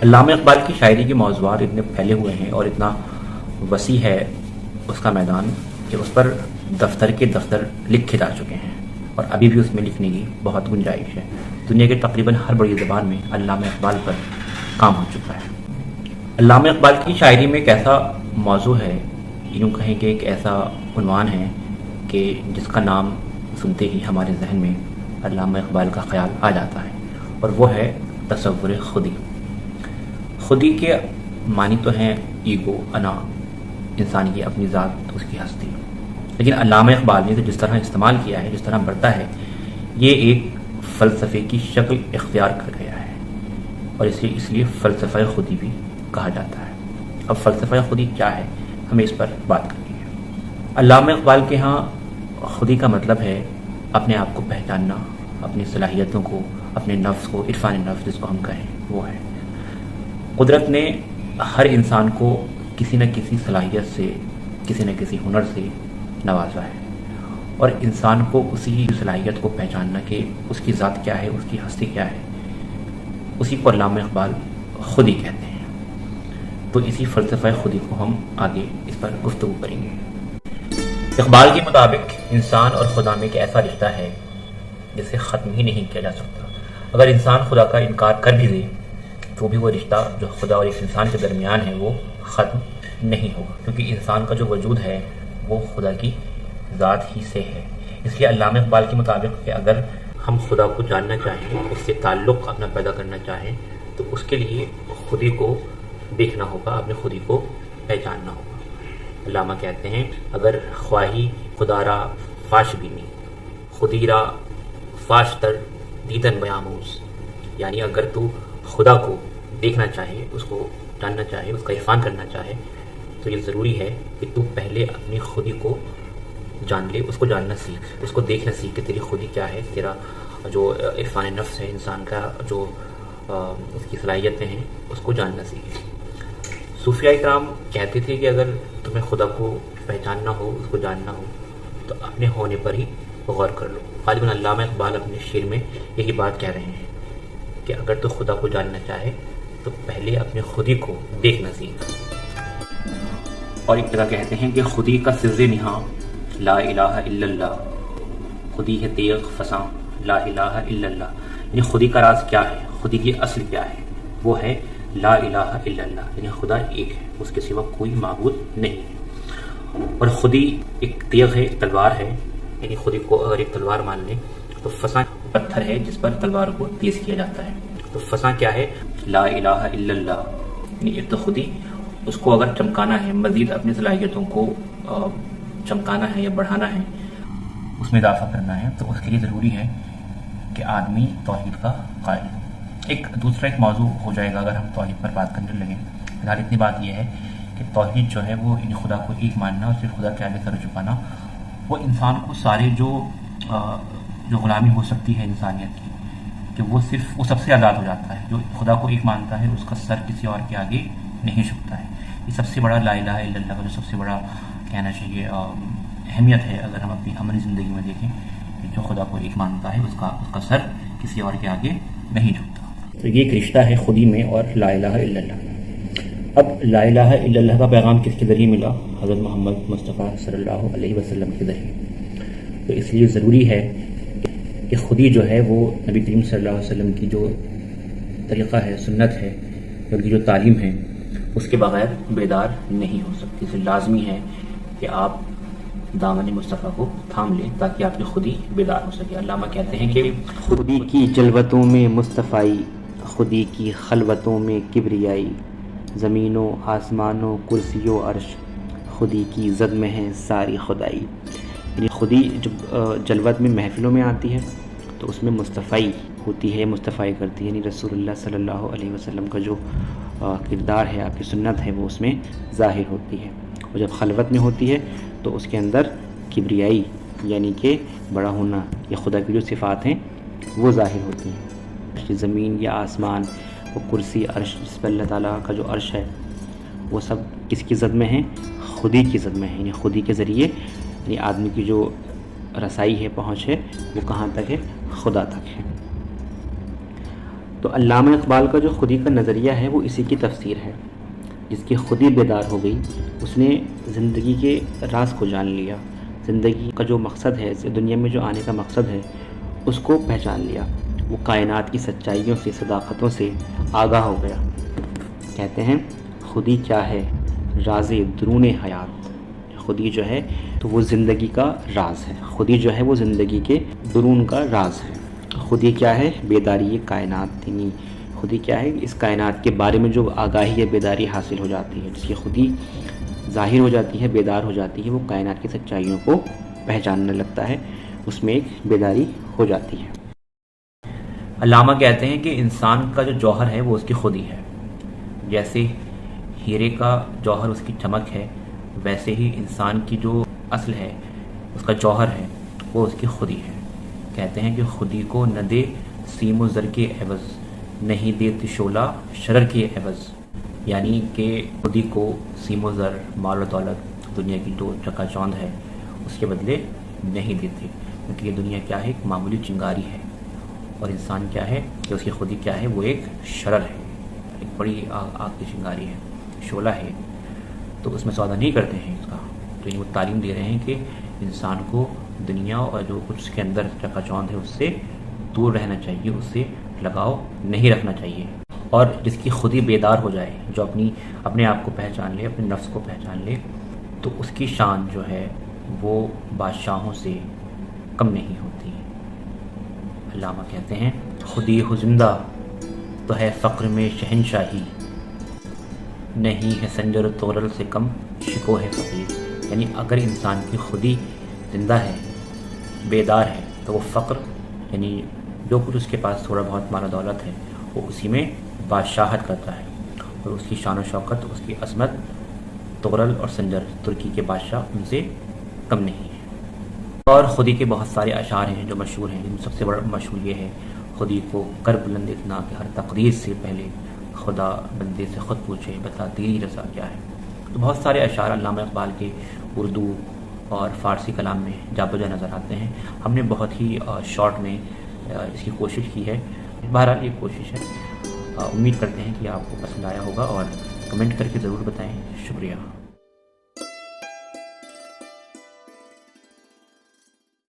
علامہ اقبال کی شاعری کے موضوعات اتنے پھیلے ہوئے ہیں اور اتنا وسیع ہے اس کا میدان کہ اس پر دفتر کے دفتر لکھے جا چکے ہیں اور ابھی بھی اس میں لکھنے کی بہت گنجائش ہے۔ دنیا کے تقریباً ہر بڑی زبان میں علامہ اقبال پر کام ہو چکا ہے۔ علامہ اقبال کی شاعری میں ایک ایسا موضوع ہے، یوں کہیں کہ ایک ایسا عنوان ہے کہ جس کا نام سنتے ہی ہمارے ذہن میں علامہ اقبال کا خیال آ جاتا ہے، اور وہ ہے تصور خودی۔ خودی کے معنی تو ہیں ایگو، انا، انسان کی اپنی ذات، اس کی ہستی، لیکن علامہ اقبال نے جس طرح استعمال کیا ہے، جس طرح برتا ہے، یہ ایک فلسفے کی شکل اختیار کر گیا ہے، اور اس لیے فلسفہ خودی بھی کہا جاتا ہے۔ اب فلسفہ خودی کیا ہے، ہمیں اس پر بات کرنی ہے۔ علامہ اقبال کے ہاں خودی کا مطلب ہے اپنے آپ کو پہچاننا، اپنی صلاحیتوں کو، اپنے نفس کو، عرفان نفس جس کو ہم کہیں وہ ہے۔ قدرت نے ہر انسان کو کسی نہ کسی صلاحیت سے، کسی نہ کسی ہنر سے نوازا ہے، اور انسان کو اسی صلاحیت کو پہچاننا کہ اس کی ذات کیا ہے، اس کی ہستی کیا ہے، اسی کو علامہ اقبال خودی کہتے ہیں۔ تو اسی فلسفہ خودی کو ہم آگے اس پر گفتگو کریں گے۔ اقبال کے مطابق انسان اور خدا میں ایک ایسا رشتہ ہے جسے ختم ہی نہیں کیا جا سکتا۔ اگر انسان خدا کا انکار کر بھی دے تو بھی وہ رشتہ جو خدا اور ایک انسان کے درمیان ہے وہ ختم نہیں ہوگا، کیونکہ انسان کا جو وجود ہے وہ خدا کی ذات ہی سے ہے۔ اس لیے علامہ اقبال کے مطابق کہ اگر ہم خدا کو جاننا چاہیں، اس سے تعلق اپنا پیدا کرنا چاہیں، تو اس کے لیے خودی کو دیکھنا ہوگا، اپنے خودی کو پہچاننا ہوگا۔ علامہ کہتے ہیں اگر خواہی خدا را فاش بینی، خودی را فاش تر دیدن بیاموز، یعنی اگر تو خدا کو دیکھنا چاہے، اس کو جاننا چاہے، اس کا عرفان کرنا چاہے، تو یہ ضروری ہے کہ تو پہلے اپنی خودی کو جان لے، اس کو جاننا سیکھ، اس کو دیکھنا سیکھ کہ تیری خودی کیا ہے، تیرا جو عرفان نفس ہے، انسان کا جو اس کی صلاحیتیں ہیں، اس کو جاننا سیکھ۔ صوفیاء کرام کہتے تھے کہ اگر تمہیں خدا کو پہچاننا ہو، اس کو جاننا ہو، تو اپنے ہونے پر ہی غور کر لو۔ غالباً علامہ اقبال اپنے شعر میں یہی بات کہہ رہے ہیں کہ اگر تو خدا کو جاننا چاہے تو پہلے اپنے خودی کو دیکھنا سیکھ۔ اور ایک جگہ کہتے ہیں کہ خودی کا سر نہاں لا الہ الا اللہ، خودی ہے تیغ فساں لا الہ الا اللہ، یعنی خودی کا راز کیا ہے، خودی کی اصل کیا ہے، وہ ہے لا الہ الا اللہ، یعنی خدا ایک ہے، اس کے سوا کوئی معبود نہیں ہے۔ اور خودی ایک تیغ ہے، ایک تلوار ہے، یعنی خودی کو اگر ایک تلوار مان لیں تو فساں پتھر ہے جس پر تلوار کو تیز کیا جاتا ہے۔ تو فساں کیا ہے، لا الہ الا اللہ، یعنی ایک تو خودی، اس کو اگر چمکانا ہے، مزید اپنی صلاحیتوں کو چمکانا ہے یا بڑھانا ہے، اس میں اضافہ کرنا ہے، تو اس کے لیے ضروری ہے کہ آدمی توحید کا قائل ہو۔ ایک موضوع ہو جائے گا اگر ہم توحید پر بات کرنے لگیں۔ فی الحال اتنی بات یہ ہے کہ توحید جو ہے وہ خدا کو ایک ماننا اور صرف خدا کے آگے سر جھکانا، وہ انسان کو سارے جو غلامی ہو سکتی ہے انسانیت کی، کہ وہ سب سے آزاد ہو جاتا ہے۔ جو خدا کو ایک مانتا ہے اس کا سر کسی اور کے آگے نہیں جھکتا ہے۔ یہ سب سے بڑا لا الہ الا اللہ کا جو سب سے بڑا کہنا چاہیے اہمیت ہے، اگر ہم اپنی عملی زندگی میں دیکھیں کہ جو خدا کو ایک مانتا ہے اس کا سر کسی اور کے آگے نہیں جھکتا۔ تو یہ ایک رشتہ ہے خودی میں اور لا الہ الا اللہ۔ اب لا الہ الا اللہ کا پیغام کس کے ذریعے ملا؟ حضرت محمد مصطفیٰ صلی اللہ علیہ وسلم کے ذریعے۔ تو اس لیے ضروری ہے کہ خودی جو ہے وہ نبی کریم صلی اللہ علیہ وسلم کی جو طریقہ ہے، سنت ہے، بلکہ جو تعلیم ہے، اس کے بغیر بیدار نہیں ہو سکتی۔ اس لیے لازمی ہے کہ آپ دامن مصطفیٰ کو تھام لیں تاکہ آپ کی خودی بیدار ہو سکے۔ علامہ کہتے ہیں کہ خودی کی جلوتوں میں مصطفائی، خودی کی خلوتوں میں کبریائی، زمینوں آسمانوں کرسی و عرش، خودی کی زد میں ہے ساری خدائی۔ یعنی خودی جب جلوت میں محفلوں میں آتی ہے تو اس میں مصطفی ہوتی ہے، مصطفی کرتی ہے، یعنی رسول اللہ صلی اللہ علیہ وسلم کا جو کردار ہے، آپ کی سنت ہے، وہ اس میں ظاہر ہوتی ہے۔ اور جب خلوت میں ہوتی ہے تو اس کے اندر کبریائی یعنی کہ بڑا ہونا یا خدا کی جو صفات ہیں وہ ظاہر ہوتی ہیں۔ زمین یا آسمان، وہ کرسی، عرش، جس پر اللہ تعالیٰ کا جو عرش ہے، وہ سب کس کی زد میں ہیں؟ خودی کی زد میں ہے، یعنی خودی کے ذریعے، یعنی آدمی کی جو رسائی ہے، پہنچ ہے، وہ کہاں تک ہے؟ خدا تک ہے۔ تو علامہ اقبال کا جو خودی کا نظریہ ہے وہ اسی کی تفسیر ہے. جس کی خودی بیدار ہو گئی اس نے زندگی کے راز کو جان لیا، زندگی کا جو مقصد ہے، دنیا میں جو آنے کا مقصد ہے اس کو پہچان لیا. وہ کائنات کی سچائیوں سے، صداقتوں سے آگاہ ہو گیا. کہتے ہیں خودی کیا ہے راز درون حیات. خودی جو ہے تو وہ زندگی کا راز ہے، خودی جو ہے وہ زندگی کے درون کا راز ہے. خودی کیا ہے؟ بیداری کائنات. یعنی خودی کیا ہے؟ اس کائنات کے بارے میں جو آگاہی یا بیداری حاصل ہو جاتی ہے، جس کی خودی ظاہر ہو جاتی ہے، بیدار ہو جاتی ہے، وہ کائنات کی سچائیوں کو پہچاننے لگتا ہے، اس میں ایک بیداری ہو جاتی ہے. علامہ کہتے ہیں کہ انسان کا جو جوہر ہے وہ اس کی خودی ہے. جیسے ہیرے کا جوہر اس کی چمک ہے، ویسے ہی انسان کی جو اصل ہے، اس کا جوہر ہے، وہ اس کی خودی ہے. کہتے ہیں کہ خودی کو نہ دے سیم و زر کے عوض، نہیں دیتی شعلہ شرر کے عوض. یعنی کہ خودی کو سیم و زر، مال و دولت، دنیا کی جو چکا چوند ہے اس کے بدلے نہیں دیتے، کیونکہ یہ دنیا کیا ہے؟ ایک معمولی چنگاری ہے، اور انسان کیا ہے کہ اس کی خودی کیا ہے؟ وہ ایک شرر ہے، ایک بڑی آگ کی چنگاری ہے، شعلہ ہے. تو اس میں سودا نہیں کرتے ہیں اس کا. تو یہ وہ تعلیم دے رہے ہیں کہ انسان کو دنیا اور جو کچھ اس کے اندر چکا چوند ہے اس سے دور رہنا چاہیے، اس سے لگاؤ نہیں رکھنا چاہیے. اور جس کی خودی بیدار ہو جائے، جو اپنے آپ کو پہچان لے، اپنے نفس کو پہچان لے، تو اس کی شان جو ہے وہ بادشاہوں سے کم نہیں ہوتی. علامہ کہتے ہیں خودی ہو زندہ تو ہے فقر میں شہنشاہی، نہیں ہے سنجر تغرل سے کم شکو ہے فقیر. یعنی اگر انسان کی خودی زندہ ہے، بیدار ہے، تو وہ فقر یعنی جو کچھ اس کے پاس تھوڑا بہت مال و دولت ہے وہ اسی میں بادشاہت کرتا ہے، اور اس کی شان و شوکت، اس کی عظمت تغرل اور سنجر ترکی کے بادشاہ ان سے کم نہیں ہے. اور خودی کے بہت سارے اشعار ہیں جو مشہور ہیں. جن سب سے بڑا مشہور یہ ہے خودی کو کر بلند اتنا کہ ہر تقدیر سے پہلے خدا بندے سے خود پوچھے بتا تیری رضا کیا ہے. تو بہت سارے اشعار علامہ اقبال کے اردو اور فارسی کلام میں جا بجا نظر آتے ہیں. ہم نے بہت ہی شارٹ میں اس کی کوشش کی ہے. بہرحال یہ کوشش ہے، امید کرتے ہیں کہ آپ کو پسند آیا ہوگا، اور کمنٹ کر کے ضرور بتائیں. شکریہ.